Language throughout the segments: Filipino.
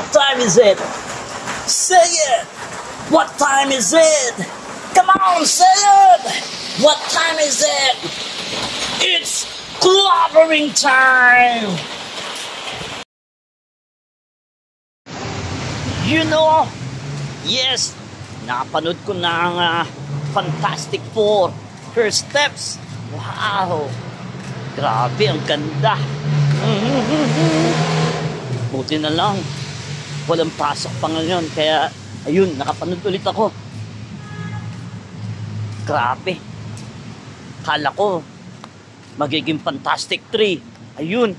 What time is it? Say it! What time is it? Come on, say it! What time is it? It's clobbering time! You know, yes, napanood ko na ang Fantastic Four, Her Steps. Wow! Grabe, ang ganda. Buti na lang, walang pasok pa ngayon. Kaya, ayun, nakapanood ulit ako. Grabe. Kala ko, magiging Fantastic 3. Ayun,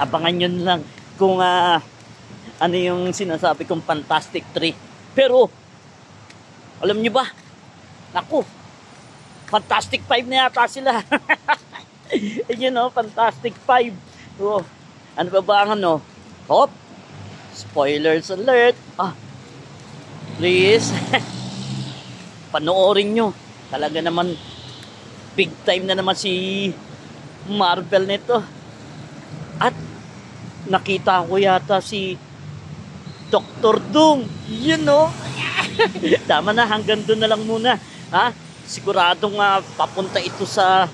abangan nyo lang kung ano yung sinasabi kong Fantastic 3. Pero, alam nyo ba? Naku, Fantastic 5 na yata sila. You know, Fantastic 5. Oh, ano ba ang ano? Hop! Spoilers alert! Please, panoorin nyo. Talaga naman, big time na naman si Marvel nito. At, nakita ko yata si Dr. Doom. You know? Tama na, hanggang doon na lang muna. Siguradong papunta ito sa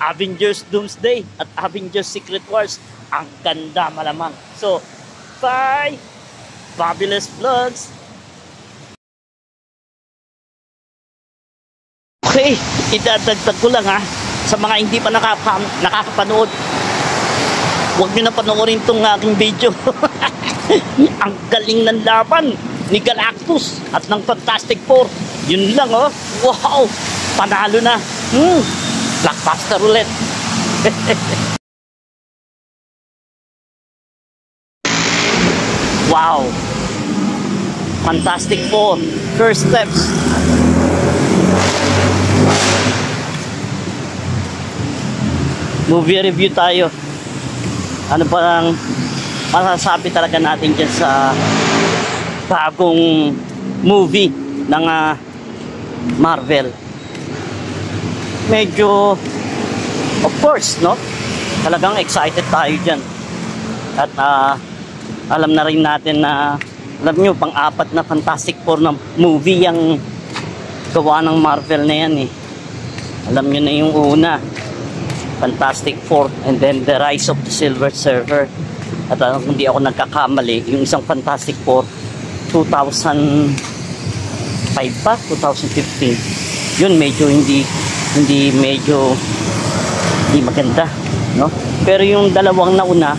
Avengers Doomsday at Avengers Secret Wars. Ang ganda malamang. So, bye! Fabulous Vlogs! Okay, idadagdag ko lang sa mga hindi pa nakakapanood. Huwag nyo na panoorin itong aking video. Ang galing ng laban ni Galactus at ng Fantastic Four. Yun lang wow! Panalo na. Blockbuster ulit. Wow! Fantastic Four, First Steps. Movie review tayo. Ano pa ang masasabi talaga natin dyan sa bagong movie ng Marvel? Medyo, of course, no? Talagang excited tayo dyan. At alam na rin natin na, alam nyo, pang-apat na Fantastic Four na movie yung gawa ng Marvel na yan Alam nyo na yung una, Fantastic Four, and then The Rise of the Silver Surfer. At kung di ako nagkakamali, yung isang Fantastic Four, 2005 pa? 2015. Yun, medyo hindi maganda, no? Pero yung dalawang nauna,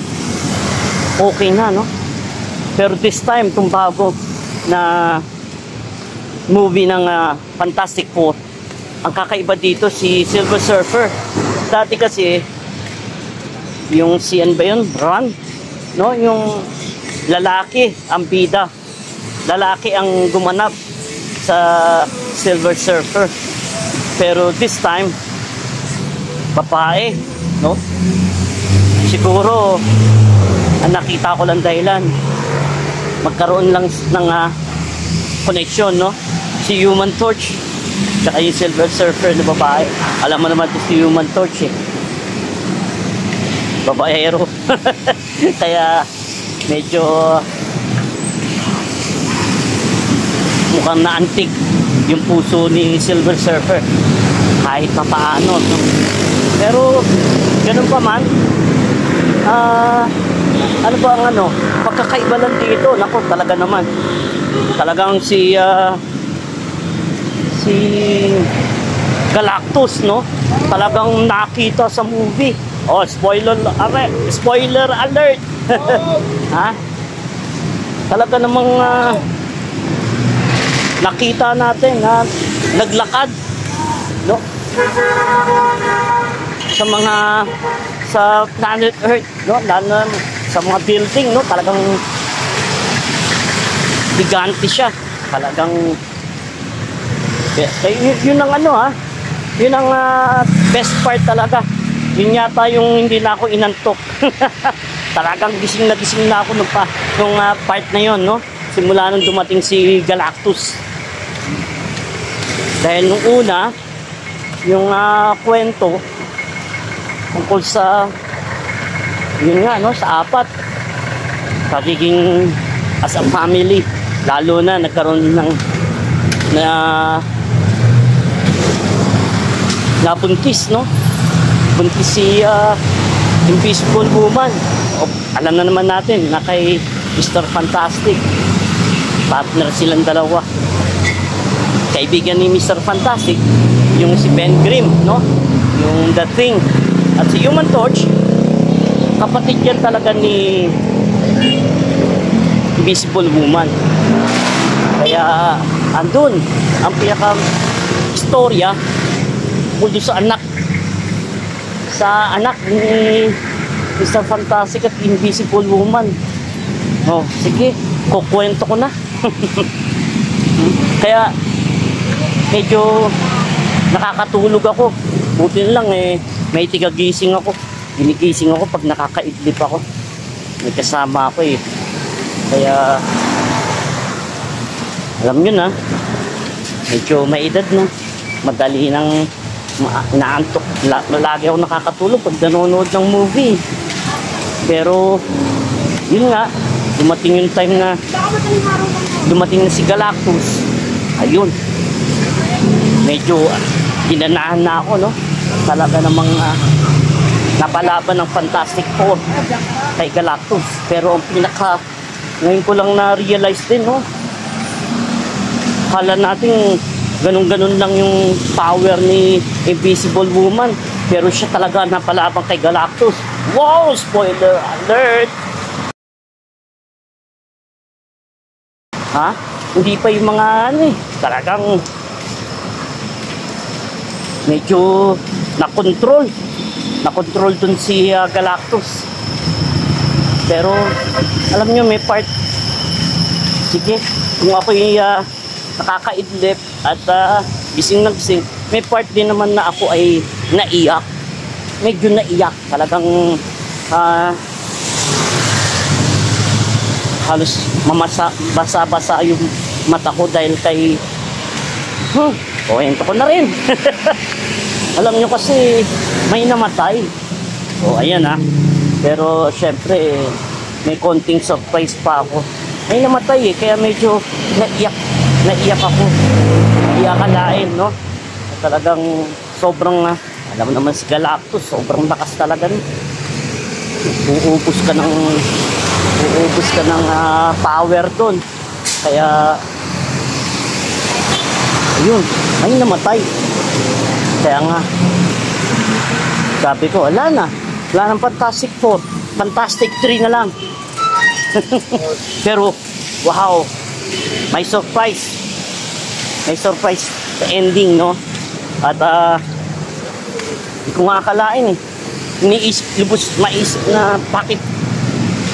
okay na, no? Pero this time, itong bago na movie ng Fantastic Four, ang kakaiba dito si Silver Surfer. Dati kasi yung ano ba yun? Ron, no? Yung lalaki ang bida, lalaki ang gumanap sa Silver Surfer. Pero this time, babae, no? Siguro, ang nakita ko lang dahilan, magkaroon lang ng connection, no? Si Human Torch, tsaka yung Silver Surfer na babae. Alam mo naman ito si Human Torch, babaero. Kaya, medyo mukhang naantig yung puso ni Silver Surfer kahit pa paano, no? Pero ganun pa man, ano ba ang pagkakaiba lang dito? Nako, talaga naman, talagang si Galactus, no? Talagang nakita sa movie. Spoiler alert. Talaga namang nakita natin naglakad, no? Sa planet Earth, no? Lalo sa mga building, no? Talagang gigante siya. Talagang yun ang yun ang best part talaga. Yun yata yung hindi na ako inantok. Talagang gising na ako nung part na yun, no? Simula nung dumating si Galactus. Dahil nung una, yung kwento tungkol sa yun nga, no, sa apat, pagiging as a family. Lalo na nagkaroon ng nabuntis, no? Buntis si Invisible Woman. Alam na naman natin na kay Mr. Fantastic, partner silang dalawa. Kaibigan ni Mr. Fantastic yung si Ben Grimm, no? Yung The Thing. At si Human Torch, kapatid yan talaga ni Invisible Woman. Kaya andun ang pinaka istorya mula sa anak ni Mr. Fantastic at Invisible Woman. Oh, sige, kukwento ko na. Kaya medyo nakakatulog ako. Buti na lang may tigagising ako. Ginigising ako pag nakakaidlip ako. May kasama ako Kaya alam nyo na, medyo may edad na. Madali nang naantok. Lagi ako nakakatulog pag nanonood ng movie. Pero yun nga, dumating yung time na dumating na si Galactus. Ayun, medyo ginanahan na ako, no? Talaga namang napalaban ng Fantastic Four kay Galactus. Pero ang ngayon ko lang na-realize din, no? Kala natin ganun-ganun lang yung power ni Invisible Woman, pero siya talaga napalaban kay Galactus. Wow! Spoiler alert! Ha? Hindi pa yung mga talagang medyo nakontrol dun si Galactus. Pero alam nyo, may part, sige, kung ako yung nakakaidlip at gising na gising, may part din naman na ako ay naiyak. Medyo naiyak. Talagang halos basa-basa yung mata ko dahil kay kwento ko na rin. Alam nyo kasi may namatay. Ayan pero syempre may konting surprise pa ako. May namatay kaya medyo naiyak ako. Iyakalain, no? Talagang sobrang alam mo naman si Galactus, sobrang lakas talaga. Uubos ka ng power doon. Kaya ayun, may namatay. Kaya nga sabi ko, wala ng Fantastic Four, Fantastic 3 na lang. Pero wow, may surprise sa ending, no? At hindi ko nga akalain maisip na bakit.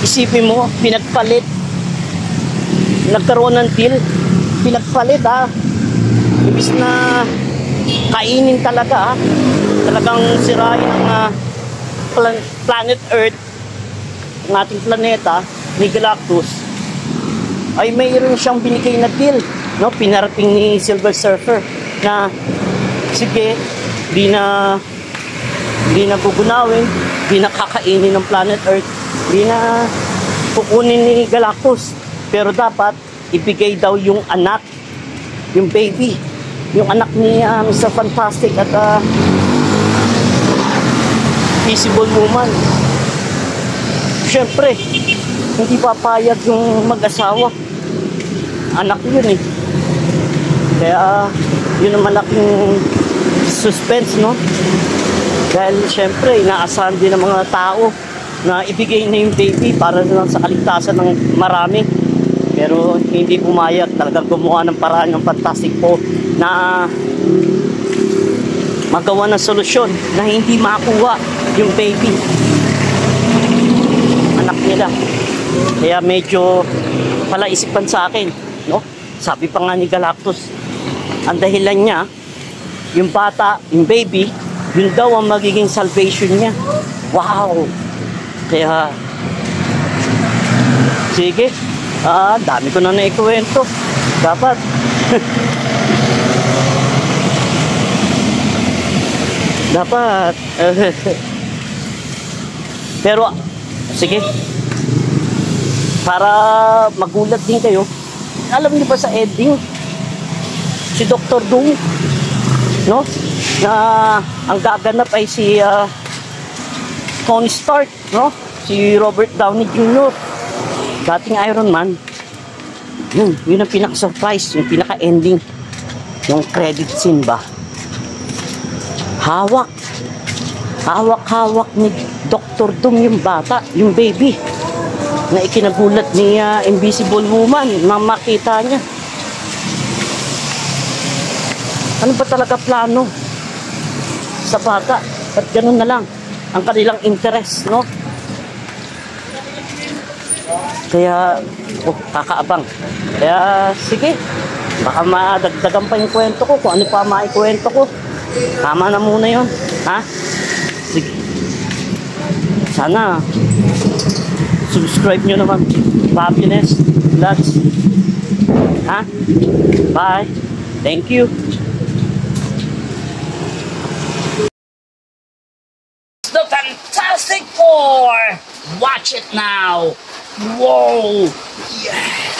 Isipin mo, pinagpalit, nagkaroon ng deal, pinagpalit ibis na kainin talaga talagang sirain ang planet Earth, ang ating planeta ni Galactus, ay mayroon siyang binigay na deal, no? Pinarating ni Silver Surfer na sige, di na gugunawin, di na kakainin ng planet Earth, di na kukunin ni Galactus, pero dapat ibigay daw yung anak, yung baby, yung anak ni Mr. Fantastic at Invisible Woman. Siyempre, hindi papayag yung mag-asawa. Anak yun Kaya, yun ang malaking suspense, no? Dahil siyempre, inaasahan din ng mga tao na ibigay na yung baby para lang sa kaligtasan ng marami. Pero hindi pumayag. Talagang gumawa ng paraan ng Fantastic Four na magawa ng solusyon na hindi makuha yung baby, anak nila. Kaya medyo palaisipan sa akin, no? Sabi pa nga ni Galactus, ang dahilan niya, yung bata, yung baby, yun daw ang magiging salvation niya. Wow! Kaya sige, dami ko na naikwento. Dapat pero sige, para magulat din kayo. Alam niyo ba sa ending, si Dr. Doom, no? Na ang gaganap ay si Tony Stark, no? Si Robert Downey Jr., dating Iron Man. Yun ang pinaka-surprise, yung pinaka-ending, yung credit scene ba. Hawak ni Dr. Doom yung bata, yung baby, na ikinagulat ni Invisible Woman na makita niya. Ano ba talaga plano sa bata? At ganun na lang ang kanilang interest, no? Kaya, kakaabang. Kaya, sige, baka madagdagan pa yung kwento ko, kung ano pa maikwento ko. Tama na muna yun, ha? Sige. Sana, subscribe nyo naman. Happiness Vlogs. Ha? Bye. Thank you. The Fantastic Four. Watch it now. Whoa. Yes.